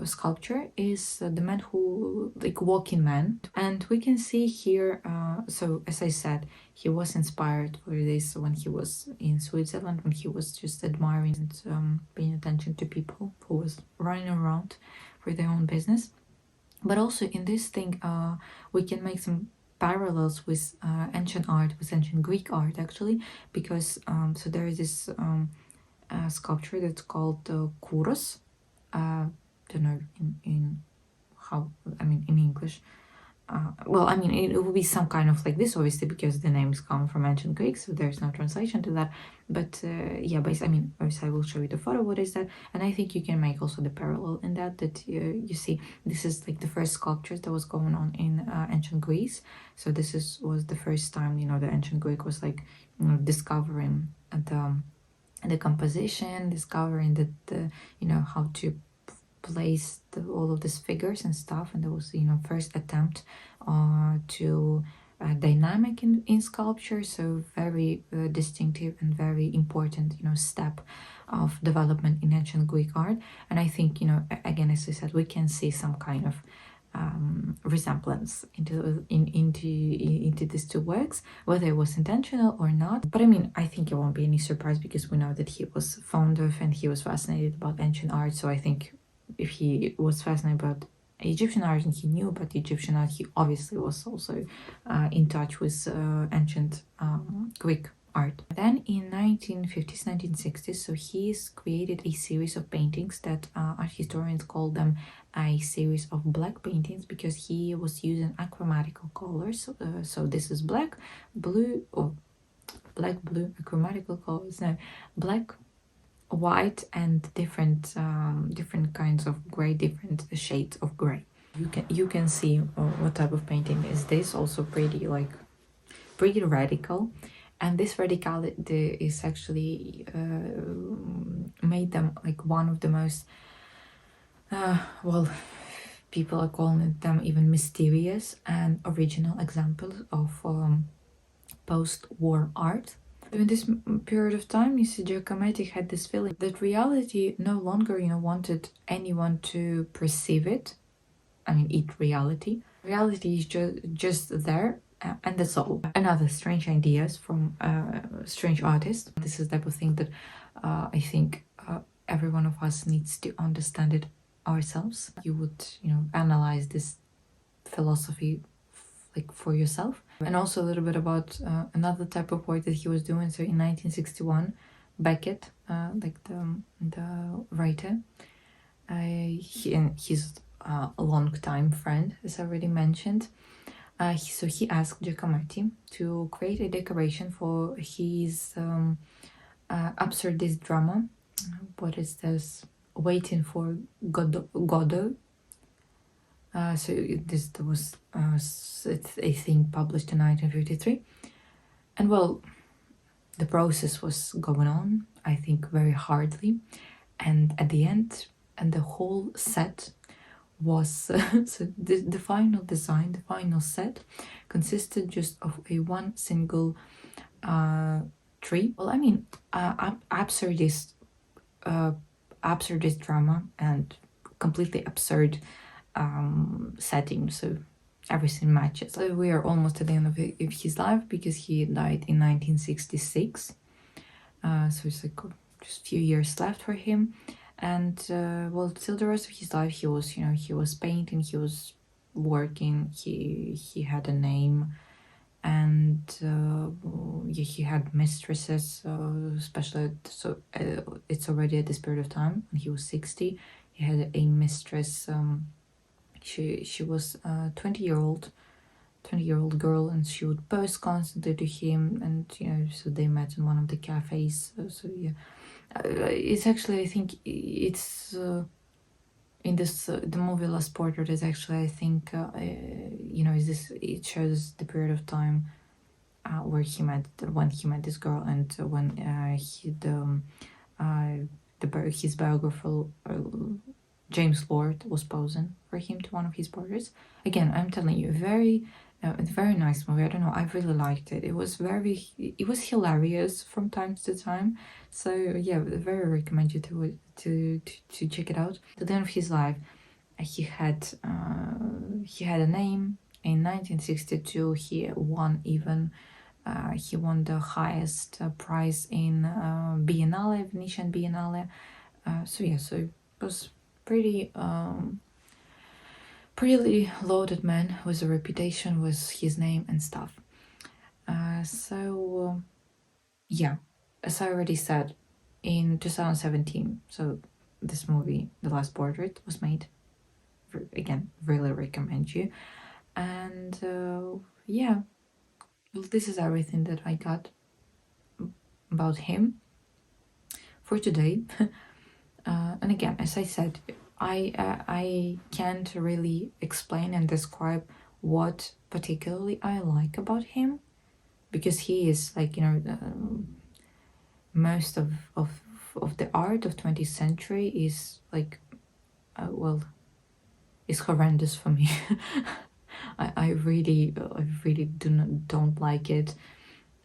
sculpture is the man who, like, walking man. And we can see here, so as I said, he was inspired for this when he was in Switzerland, when he was just admiring and paying attention to people who was running around for their own business. But also in this thing, we can make some parallels with ancient art, with ancient Greek art, actually, because so there is this sculpture that's called Kouros. Don't know in how, I mean, in English. Well, I mean, it will be some kind of like this, obviously, because the names come from ancient Greek, so there's no translation to that. But yeah, I mean, obviously, I will show you the photo. What is that? And I think you can make also the parallel in that. That you see, this is like the first sculptures that was going on in ancient Greece. So this was the first time, you know, the ancient Greek was like, you know, discovering the composition, discovering the you know, how to place all of these figures and stuff. And there was, you know, first attempt to dynamic in sculpture. So very distinctive and very important, you know, step of development in ancient Greek art. And I think, you know, again, as I said, we can see some kind of resemblance into these two works, whether it was intentional or not. But I mean, I think it won't be any surprise, because we know that he was fond of and he was fascinated about ancient art. So I think if he was fascinated about Egyptian art and he knew about Egyptian art, he obviously was also in touch with ancient Greek art. Then in 1950s, 1960s, so he's created a series of paintings that art historians call them a series of black paintings, because he was using achromatical colors. So this is black, blue, or black, blue, achromatical colors. No, black, white, and different kinds of gray, different shades of gray. You can see what type of painting is this. Also pretty radical. And this radicality is actually made them like one of the most, well, people are calling them even mysterious and original examples of post-war art. During this period of time, you see, Giacometti had this feeling that reality no longer, you know, wanted anyone to perceive it. I mean, eat reality. Reality is just there, and that's all. Another strange ideas from strange artists. This is the type of thing that I think every one of us needs to understand it ourselves. You would, you know, analyze this philosophy like for yourself. And also a little bit about another type of work that he was doing. So in 1961, Beckett, like the writer, he's a long-time friend, as I already mentioned. So he asked Giacometti to create a decoration for his absurdist drama. What is this? Waiting for Godot. So this was a thing published in 1953. And well, the process was going on, I think, very hardly. And at the end, and the whole set was so the final design, the final set consisted just of one single tree. Well, I mean, absurdist absurdist drama and completely absurd setting, so everything matches. So we are almost at the end of his life, because he died in 1966. So it's like just a few years left for him. And well, till the rest of his life, he was, he was painting, he was working, he had a name, and yeah, he had mistresses, especially. So it's already at this period of time when he was 60. He had a mistress. She was a 20-year-old girl, and she would post constantly to him, and so they met in one of the cafes. So yeah, it's actually, I think it's in this the movie Last Portrait is actually, I think, is this, it shows the period of time where when he met this girl, and when his biographer James Lord was posing for him to one of his portraits. Again, I'm telling you, very nice movie. I don't know, I really liked it. It was hilarious from time to time. So yeah, very recommend you to check it out. At the end of his life, he had a name. In 1962, he won the highest prize in Biennale, Venetian Biennale. So yeah, so it was pretty loaded man with a reputation, with his name and stuff. Yeah, as I already said, in 2017, so this movie, The Last Portrait, was made. Again, really recommend you. And yeah, well, this is everything that I got about him for today. And again, as I said, I can't really explain and describe what particularly I like about him, because he is like, most of the art of 20th century is like, is horrendous for me. I really don't like it,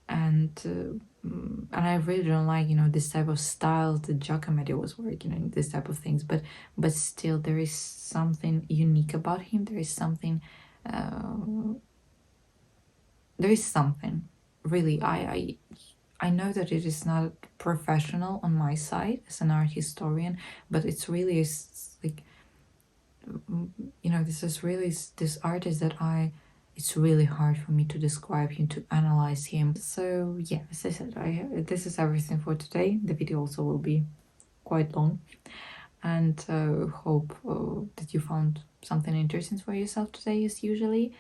and I really don't like, this type of style that Giacometti was working in, this type of things. But still, there is something unique about him. There is something. Really. I know that it is not professional on my side as an art historian, but it's really like, this is really this artist that it's really hard for me to describe him, to analyze him. So yeah, as I said, this is everything for today. The video also will be quite long, and hope that you found something interesting for yourself today, as usually.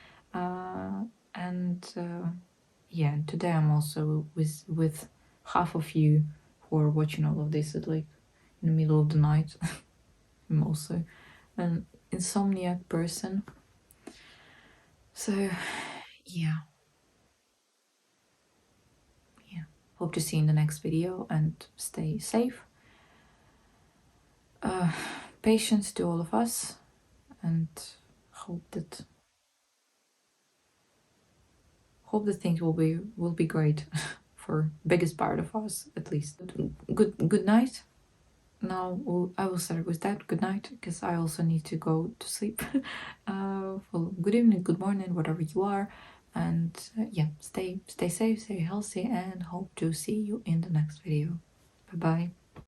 Yeah, today I'm also with half of you who are watching all of this at like in the middle of the night. I'm also an insomniac person. So yeah. Hope to see you in the next video, and stay safe. Patience to all of us, and hope that things will be great for biggest part of us, at least. Good night. Now I will start with that. Good night, because I also need to go to sleep. Well, good evening, good morning, whatever you are, and yeah, stay safe, stay healthy, and hope to see you in the next video. Bye bye.